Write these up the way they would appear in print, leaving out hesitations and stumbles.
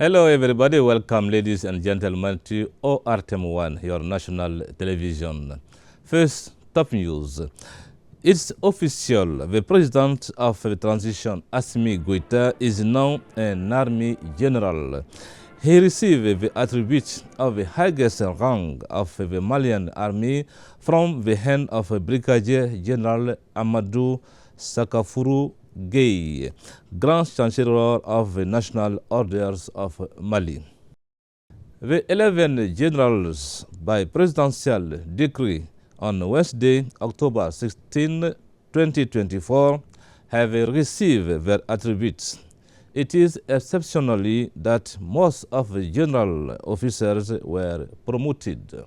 Hello everybody, welcome ladies and gentlemen to ORTM 1, your national television. First, top news. It's official, the president of the transition, Assimi Goïta, is now an army general. He received the attributes of the highest rank of the Malian army from the hand of Brigadier General Amadou Sakafuru Gueye, Grand Chancellor of the National Orders of Mali. The 11 generals, by presidential decree on Wednesday, October 16, 2024, have received their attributes. It is exceptionally that most of the general officers were promoted.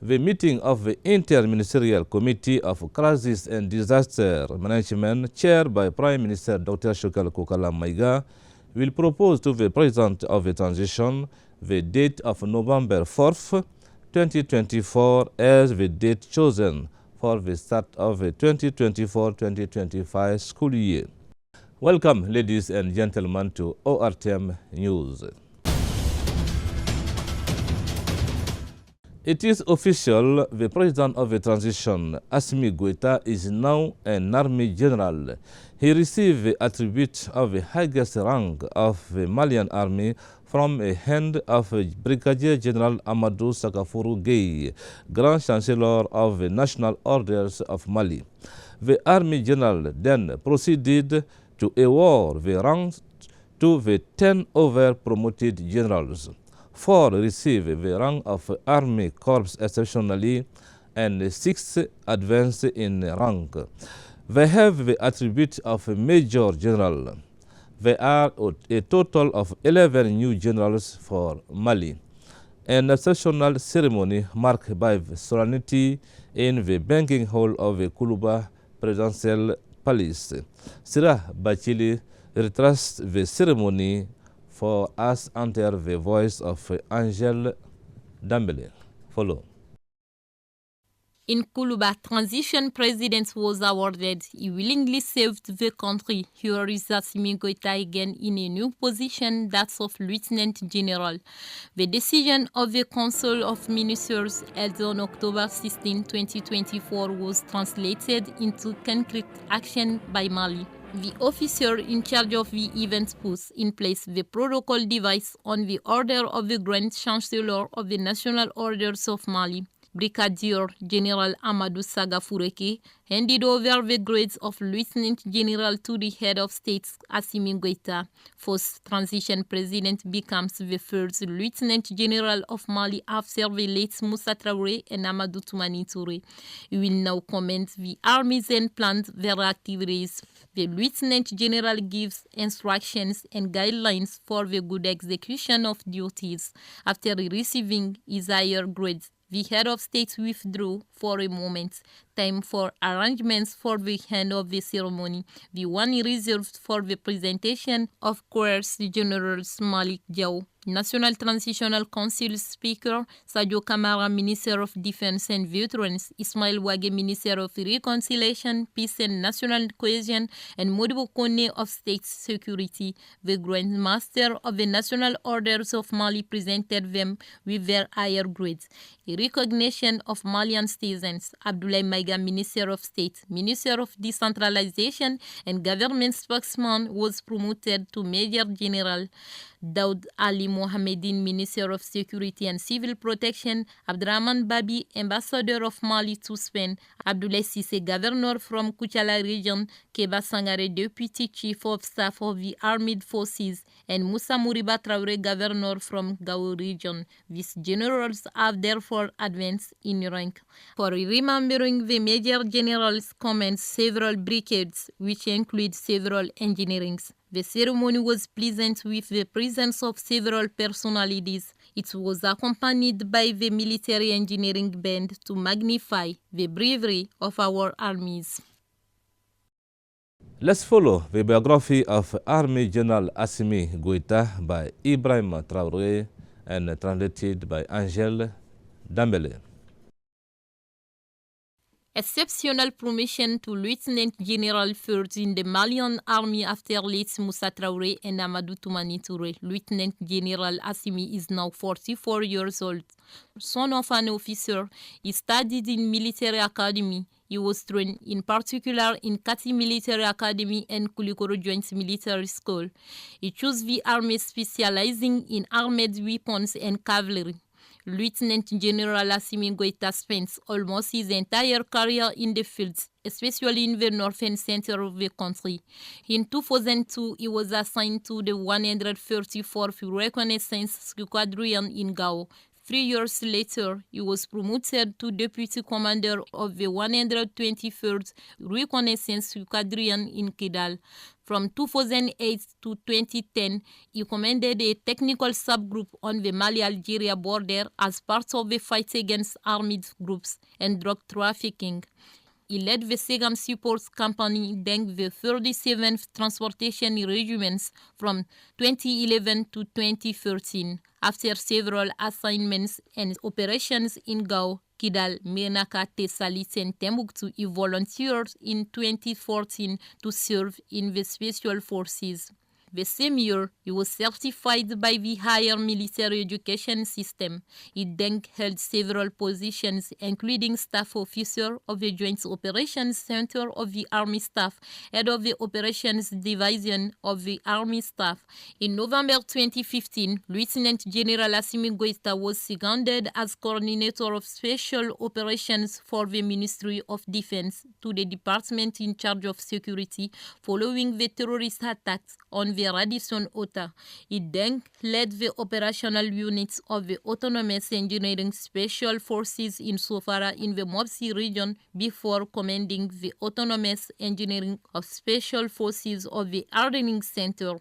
The meeting of the Inter-Ministerial Committee of Crisis and Disaster Management, chaired by Prime Minister Dr. Shokal Kokala Maiga, will propose to the President of the Transition the date of November 4th, 2024 as the date chosen for the start of the 2024-2025 school year. Welcome, ladies and gentlemen, to ORTM News. It is official, the president of the transition, Assimi Goïta, is now an army general. He received the attribute of the highest rank of the Malian army from a hand of Brigadier General Amadou Sakafuru Gueye, Grand Chancellor of the National Orders of Mali. The army general then proceeded to award the ranks to the 10 other promoted generals. 4 received the rank of Army Corps exceptionally, and 6 advanced in rank. They have the attribute of Major General. There are a total of 11 new generals for Mali. An exceptional ceremony marked by solemnity in the banquet hall of the Koulouba Presidential Palace. Sira Bachili retraced the ceremony for us under the voice of Angel Dambele. Follow. In Koulouba, transition president was awarded. He willingly saved the country. Here is Assimi Goïta again in a new position, that of Lieutenant General. The decision of the Council of Ministers held on October 16, 2024 was translated into concrete action by Mali. The officer in charge of the event put in place the protocol device on the order of the Grand Chancellor of the National Orders of Mali. Brigadier General Amadou Sakafuru handed over the grades of Lieutenant General to the head of state, Assimi Goïta. First transition president becomes the first Lieutenant General of Mali after the late Moussa Traoré and Amadou Toumani Touré. He will now comment the armies and plan their activities. The Lieutenant General gives instructions and guidelines for the good execution of duties. After receiving his higher grades, the head of state withdrew for a moment. Time for arrangements for the end of the ceremony, the one reserved for the presentation of Course General Malik Diaw, National Transitional Council Speaker, Sadio Kamara, Minister of Defense and Veterans, Ismail Wage, Minister of Reconciliation, Peace and National Cohesion, and Modibo Kone of State Security. The Grand Master of the National Orders of Mali presented them with their higher grades. A recognition of Malian citizens, Abdoulaye Maiga, Minister of State, Minister of Decentralization and Government Spokesman, was promoted to Major General. Daoud Ali Mohamedine, Minister of Security and Civil Protection, Abdrahman Babi, Ambassador of Mali to Spain, Abdoulaye Cissé, Governor from Kuchala Region, Keba Sangare, Deputy Chief of Staff of the Armed Forces, and Moussa Mouriba Traoré, Governor from Gao Region. These generals have therefore advanced in rank. For remembering the Major General's commands several brigades, which include several engineerings. The ceremony was pleasant with the presence of several personalities. It was accompanied by the military engineering band to magnify the bravery of our armies. Let's follow the biography of Army General Assimi Goïta by Ibrahim Traoré and translated by Angel Dambele. Exceptional promotion to Lieutenant General third in the Malian Army after late Moussa Traoré and Amadou Toumani Touré. Lieutenant General Assimi is now 44 years old. Son of an officer, he studied in military academy. He was trained in particular in Kati Military Academy and Kulikoro Joint Military School. He chose the army specializing in armored weapons and cavalry. Lieutenant General Assimi Goïta spent almost his entire career in the fields, especially in the northern center of the country. In 2002, he was assigned to the 134th Reconnaissance Squadron in Gao. 3 years later, he was promoted to Deputy Commander of the 123rd Reconnaissance Squadron in Kidal. From 2008 to 2010, he commanded a technical subgroup on the Mali-Algeria border as part of the fight against armed groups and drug trafficking. He led the Segam Support Company during the 37th Transportation Regiments from 2011 to 2013. After several assignments and operations in Gao, Kidal, Menaka, Tessalit, and Timbuktu, he volunteered in 2014 to serve in the Special Forces. The same year, he was certified by the Higher Military Education System. He then held several positions, including Staff Officer of the Joint Operations Center of the Army Staff, Head of the Operations Division of the Army Staff. In November 2015, Lieutenant General Assimi Goïta was seconded as Coordinator of Special Operations for the Ministry of Defense to the department in charge of security following the terrorist attacks on the Radisson Ota. He then led the operational units of the Autonomous Engineering Special Forces in Sofara in the Mopsi region before commanding the Autonomous Engineering of Special Forces of the Hardening Center.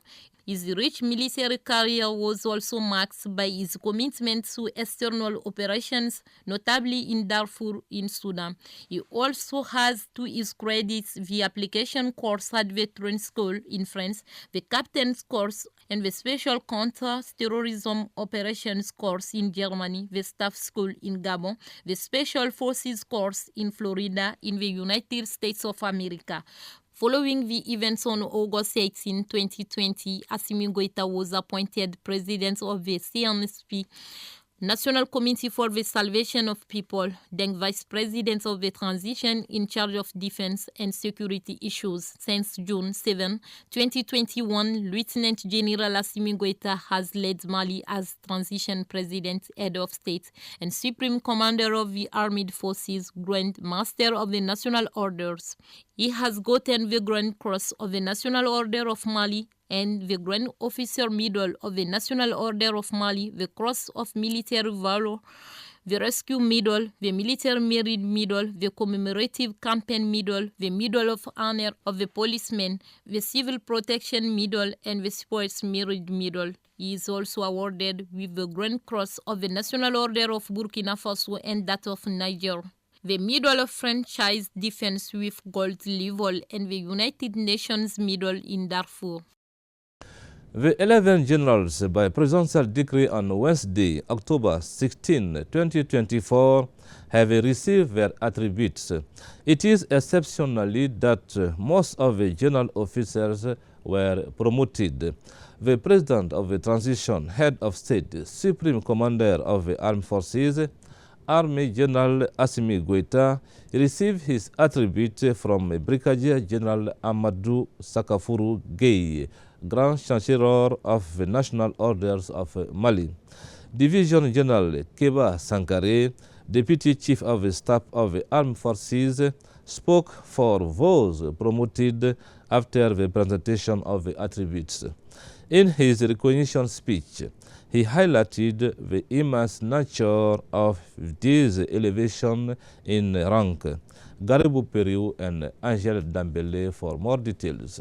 His rich military career was also marked by his commitment to external operations, notably in Darfur in Sudan. He also has to his credit the application course at the Veteran School in France, the Captain's course, and the Special Counter-Terrorism Operations course in Germany, the Staff School in Gabon, the Special Forces course in Florida in the United States of America. Following the events on August 18, 2020, Assimi Goïta was appointed president of the CNSP, National Committee for the Salvation of People, then vice president of the transition in charge of defense and security issues. Since June 7, 2021, Lieutenant General Assimi Goïta has led Mali as transition president, head of state, and supreme commander of the armed forces, Grand Master of the National Orders. He has gotten the Grand Cross of the National Order of Mali and the Grand Officer Medal of the National Order of Mali, the Cross of Military Valor, the Rescue Medal, the Military Merit Medal, the Commemorative Campaign Medal, the Medal of Honor of the Policemen, the Civil Protection Medal, and the Sports Merit Medal. He is also awarded with the Grand Cross of the National Order of Burkina Faso and that of Niger, the Medal of Franchise Defense with Gold Level, and the United Nations Medal in Darfur. The 11 generals by presidential decree on Wednesday, October 16, 2024, have received their attributes. It is exceptionally that most of the general officers were promoted. The President of the Transition, Head of State, Supreme Commander of the Armed Forces, Army General Assimi Goïta, received his attribute from Brigadier General Amadou Sakafuru Gueye, Grand Chancellor of the National Orders of Mali. Division General Keba Sankare, Deputy Chief of the Staff of the Armed Forces, spoke for those promoted after the presentation of the attributes. In his recognition speech, he highlighted the immense nature of this elevation in rank. Garibou Periou and Angel Dambele for more details.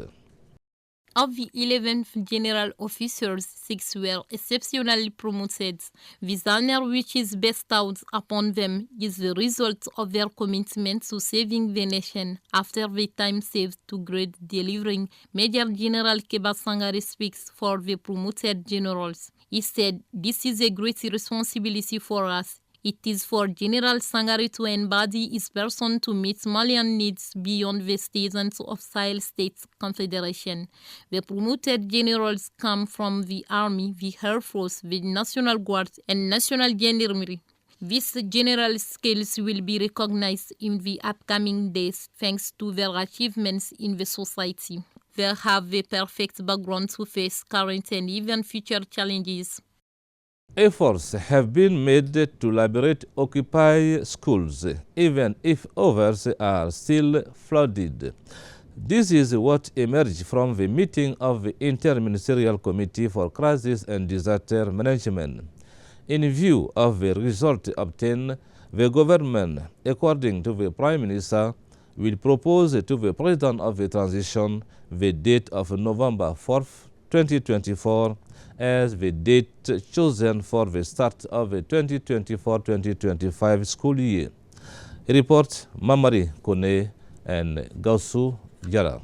Of the 11 general officers, 6 were exceptionally promoted. This honor, which is bestowed upon them, is the result of their commitment to saving the nation after the time saved to grade delivering. Major General Keba Sangare speaks for the promoted generals. He said, "This is a great responsibility for us. It is for General Sangare to embody his person to meet Malian needs beyond the stations of Sahel States Confederation. The promoted generals come from the Army, the Air Force, the National Guard, and National Gendarmerie. These general skills will be recognized in the upcoming days thanks to their achievements in the society. They have the perfect background to face current and even future challenges. Efforts have been made to liberate occupied schools, even if others are still flooded. This is what emerged from the meeting of the Interministerial Committee for Crisis and Disaster Management. In view of the result obtained, the government, according to the Prime Minister, will propose to the President of the Transition the date of November 4th, 2024, as the date chosen for the start of the 2024-2025 school year. Report Mamari Kone and Gausu Jara.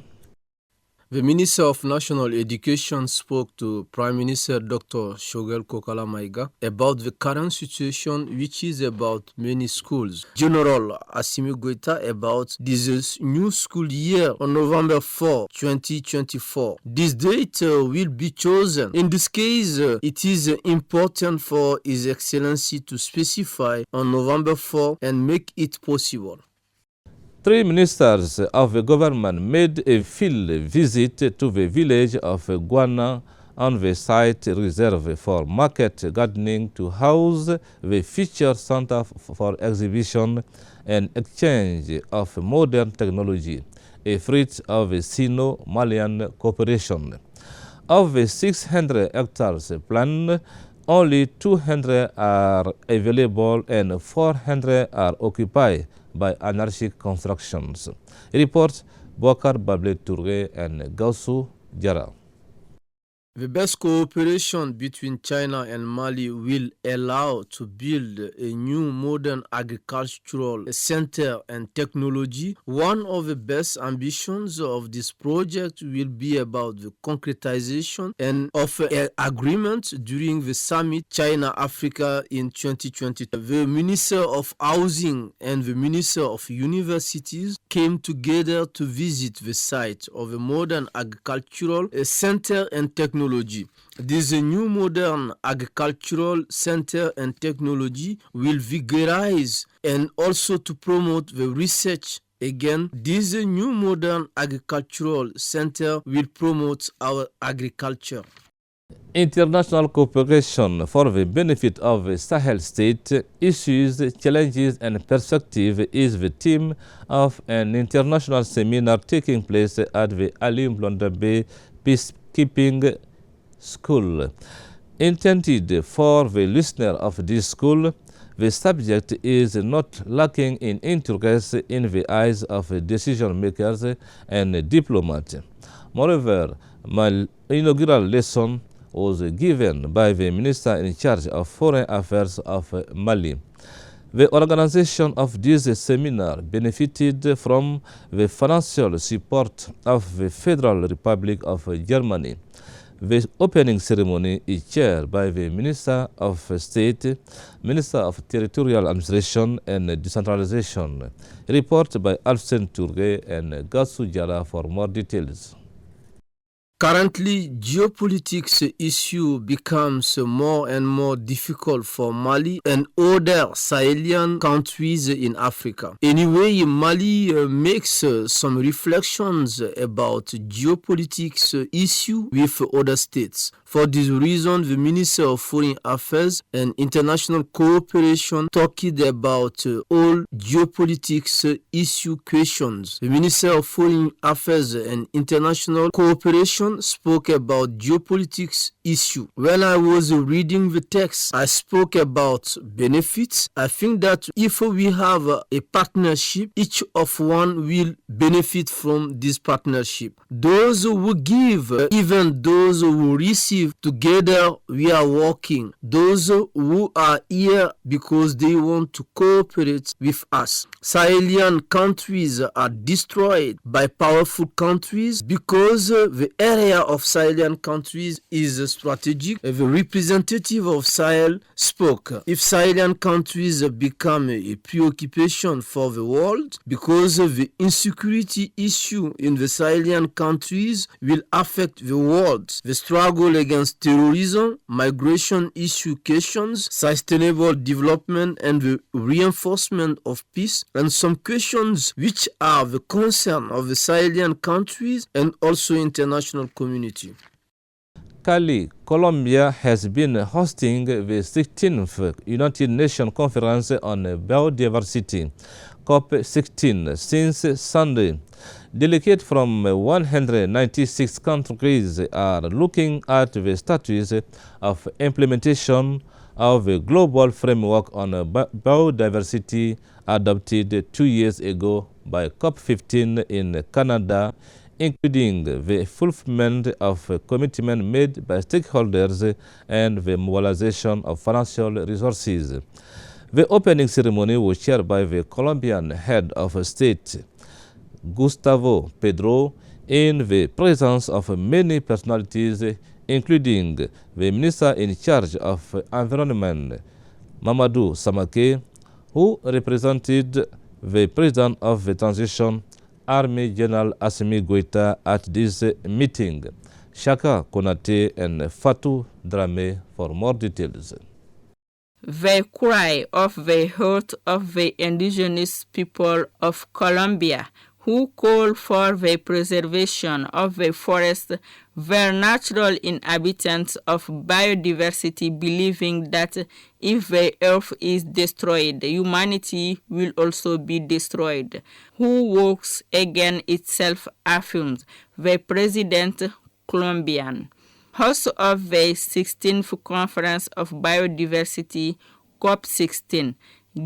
The Minister of National Education spoke to Prime Minister Dr. Shogel Kokala Maiga about the current situation, which is about many schools. General Assimi Goïta about this new school year on November 4, 2024. This date will be chosen. In this case, it is important for His Excellency to specify on November 4 and make it possible. 3 ministers of the government made a field visit to the village of Guana on the site reserved for market gardening to house the feature center for exhibition and exchange of modern technology, a fruit of the Sino-Malian cooperation. Of the 600 hectares planned, only 200 are available and 400 are occupied by anarchic constructions. Report Bakary Bable Touré and Gausu Jara. The best cooperation between China and Mali will allow to build a new modern agricultural center and technology. One of the best ambitions of this project will be about the concretization and of an agreement during the summit China-Africa in 2020. The Minister of Housing and the Minister of Universities came together to visit the site of a modern agricultural center and technology. This new modern agricultural center and technology will vigorize and also to promote the research. Again, this new modern agricultural center will promote our agriculture. International cooperation for the benefit of the Sahel state, issues, challenges and perspective is the theme of an international seminar taking place at the Ali Mlondabe Peacekeeping School. Intended for the listener of this school, the subject is not lacking in interest in the eyes of decision makers and diplomats. Moreover, my inaugural lesson was given by the Minister in charge of Foreign Affairs of Mali. The organization of this seminar benefited from the financial support of the Federal Republic of Germany. The opening ceremony is chaired by the Minister of State, Minister of Territorial Administration and Decentralization. Report by Alfsen Touré and Gausu Jara for more details. Currently, geopolitics issue becomes more and more difficult for Mali and other Sahelian countries in Africa. Anyway, Mali makes some reflections about geopolitics issue with other states. For this reason, the Minister of Foreign Affairs and International Cooperation talked about all geopolitics issue questions. The Minister of Foreign Affairs and International Cooperation spoke about geopolitics issue. When I was reading the text, I spoke about benefits. I think that if we have a partnership, each of one will benefit from this partnership. Those who give, even those who receive, together we are working. Those who are here because they want to cooperate with us. Sahelian countries are destroyed by powerful countries because the air area of Sahelian countries is strategic. The representative of Sahel spoke. If Sahelian countries become a preoccupation for the world, because the insecurity issue in the Sahelian countries will affect the world. The struggle against terrorism, migration issue questions, sustainable development and the reinforcement of peace, and some questions which are the concern of the Sahelian countries and also international community. Cali, Colombia has been hosting the 16th United Nations Conference on Biodiversity, COP16, since Sunday. Delegates from 196 countries are looking at the status of implementation of a global framework on biodiversity adopted 2 years ago by COP15 in Canada, including the fulfillment of a commitment made by stakeholders and the mobilization of financial resources. The opening ceremony was chaired by the Colombian head of state, Gustavo Petro, in the presence of many personalities, including the minister in charge of environment, Mamadou Samake, who represented the president of the transition, Army General Assimi Goïta, at this meeting. Shaka Konate and Fatou Dramé for more details. The cry of the heart of the indigenous people of Colombia, who call for the preservation of the forest, were natural inhabitants of biodiversity, believing that if the earth is destroyed, humanity will also be destroyed. Who works against itself, affirms the president Colombian. Host of the 16th Conference of Biodiversity, COP16,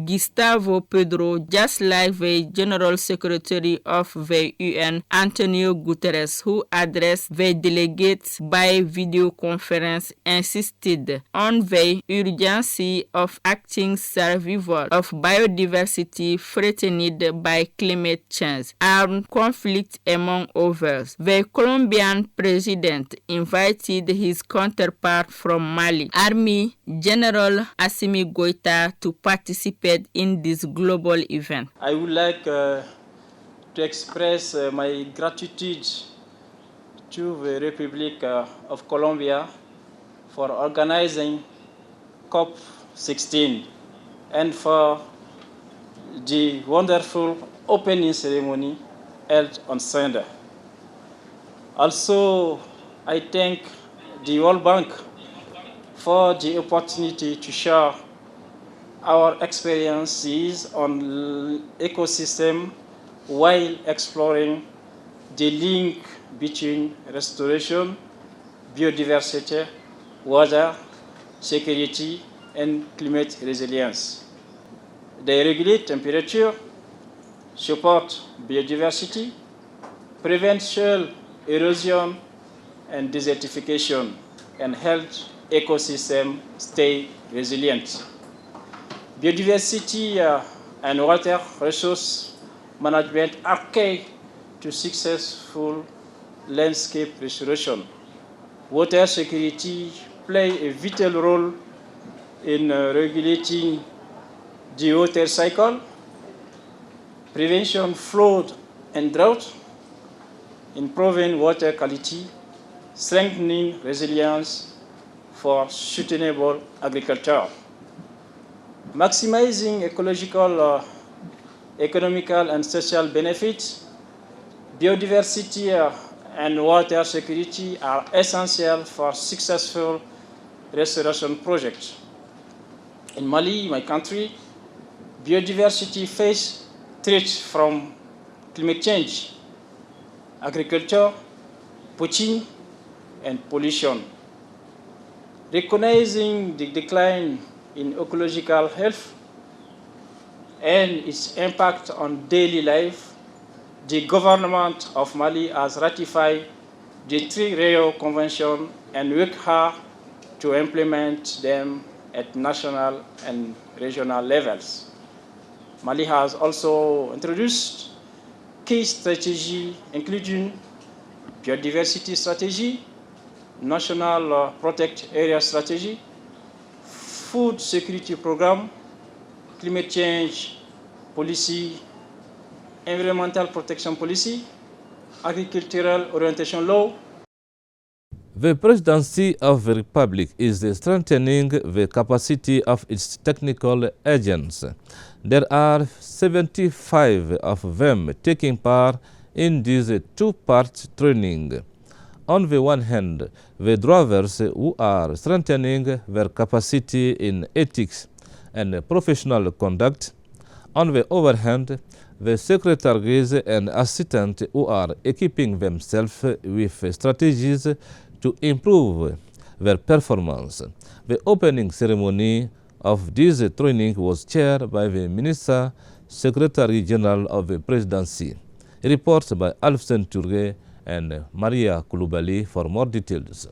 Gustavo Petro, just like the General Secretary of the UN, Antonio Guterres, who addressed the delegates by video conference, insisted on the urgency of acting survival of biodiversity threatened by climate change, armed conflict, among others. The Colombian president invited his counterpart from Mali, Army General Assimi Goïta, to participate in this global event. I would like to express my gratitude to the Republic of Colombia for organizing COP16 and for the wonderful opening ceremony held on Sunday. Also, I thank the World Bank for the opportunity to share our experiences on ecosystem while exploring the link between restoration, biodiversity, water, security, and climate resilience. They regulate temperature, support biodiversity, prevent soil erosion and desertification, and help ecosystem stay resilient. Biodiversity and water resource management are key to successful landscape restoration. Water security play a vital role in regulating the water cycle, prevention flood and drought, improving water quality, strengthening resilience for sustainable agriculture. Maximizing ecological, economical, and social benefits, biodiversity and water security are essential for successful restoration projects. In Mali, my country, biodiversity faces threats from climate change, agriculture, poaching, and pollution. Recognizing the decline in ecological health and its impact on daily life, the government of Mali has ratified the 3 Rio Convention and worked hard to implement them at national and regional levels. Mali has also introduced key strategies, including biodiversity strategy, national protect area strategy, food security program, climate change policy, environmental protection policy, agricultural orientation law. The Presidency of the Republic is strengthening the capacity of its technical agents. There are 75 of them taking part in this two-part training. On the one hand, the drivers who are strengthening their capacity in ethics and professional conduct. On the other hand, the secretaries and assistants who are equipping themselves with strategies to improve their performance. The opening ceremony of this training was chaired by the Minister, Secretary General of the Presidency. Reports by Alfsen Touré and Maria Koulibaly for more details.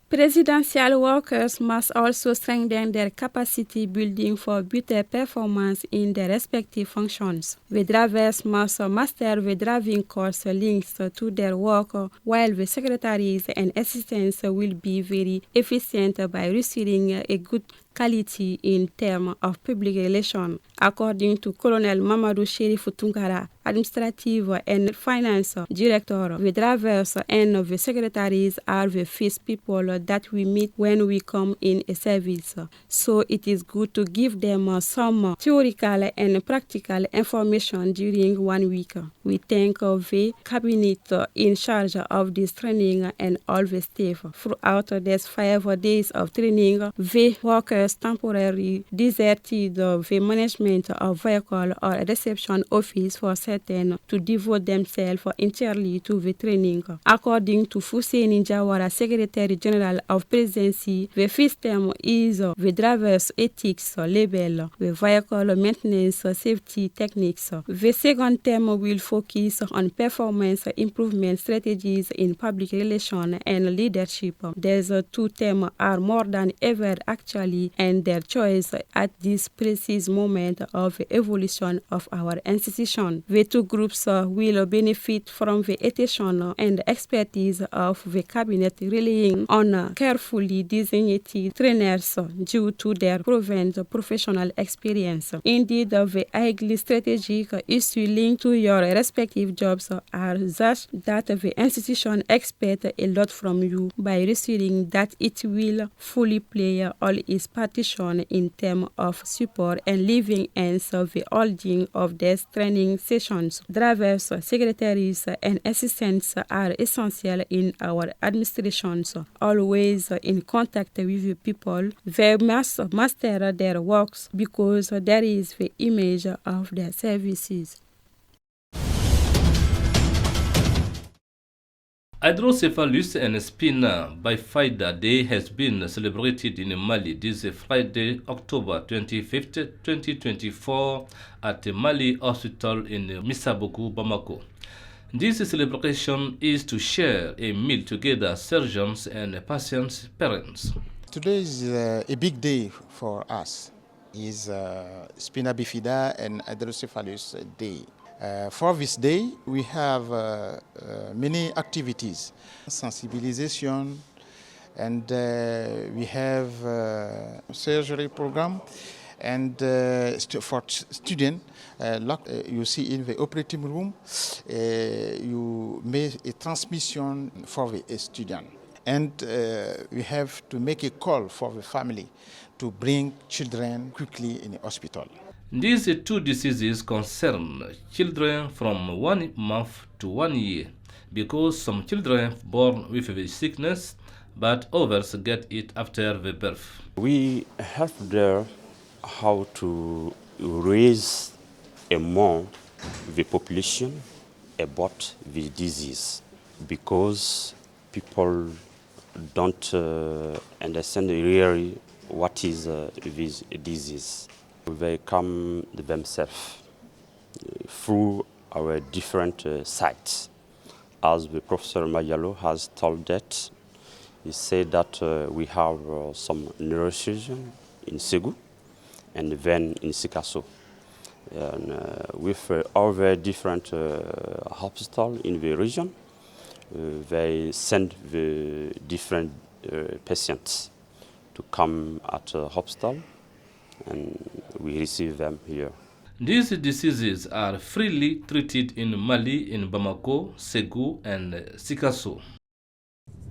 Presidential workers must also strengthen their capacity building for better performance in their respective functions. The drivers must master the driving course links to their work, while the secretaries and assistants will be very efficient by receiving a good quality in terms of public relations, according to Colonel Mamadou Cherifou Tunkara, Administrative and Finance Director. The drivers and the secretaries are the first people that we meet when we come in a service. So it is good to give them some theoretical and practical information during 1 week. We thank the cabinet in charge of this training and all the staff. Throughout these 5 days of training, the workers temporarily deserted the management of vehicle or reception office for certain to devote themselves entirely to the training. According to Hussein Jawara, Secretary General of Presidency, the first term is the driver's ethics label, the vehicle maintenance safety techniques. The second term will focus on performance improvement strategies in public relations and leadership. These two terms are more than ever actually and their choice at this precise moment of the evolution of our institution. The two groups will benefit from the attention and expertise of the cabinet, relying on carefully designated trainers due to their proven professional experience. Indeed, the highly strategic issues linked to your respective jobs are such that the institution expects a lot from you by receiving that it will fully play all its partition in terms of support and living ends the holding of these training sessions. Drivers, secretaries, and assistants are essential in our administrations. Always in contact with the people, they must master their works because there is the image of their services. Hydrocephalus and Spina Bifida Day has been celebrated in Mali this Friday, October 25, 2024 at the Mali Hospital in Missaboku, Bamako. This celebration is to share a meal together, surgeons and patients' parents. Today is a big day for us. It's Spina Bifida and Hydrocephalus Day. For this day, we have many activities, sensibilization, and we have surgery program, and for students, you see in the operating room, you make a transmission for the student. And we have to make a call for the family to bring children quickly in the hospital. These two diseases concern children from 1 month to 1 year because some children born with the sickness, but others get it after the birth. We help there how to raise among the population about the disease because people don't understand really what is this disease. They come themselves through our different sites. As the Professor Mayalo has told that, he said that we have some neurosurgeon in Ségou and then in Sikasso. And with other different hospitals in the region, they send the different patients to come at a hospital, and we receive them here. These diseases are freely treated in Mali, in Bamako, Ségou, and Sikasso.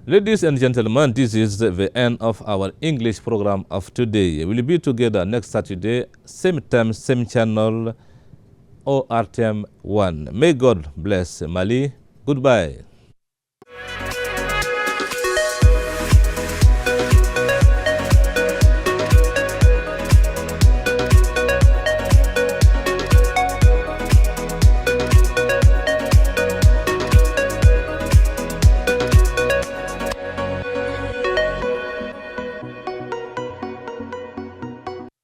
Ladies and gentlemen, this is the end of our English program of today. We'll be together next Saturday, same time, same channel, ORTM 1. May God bless Mali. Goodbye.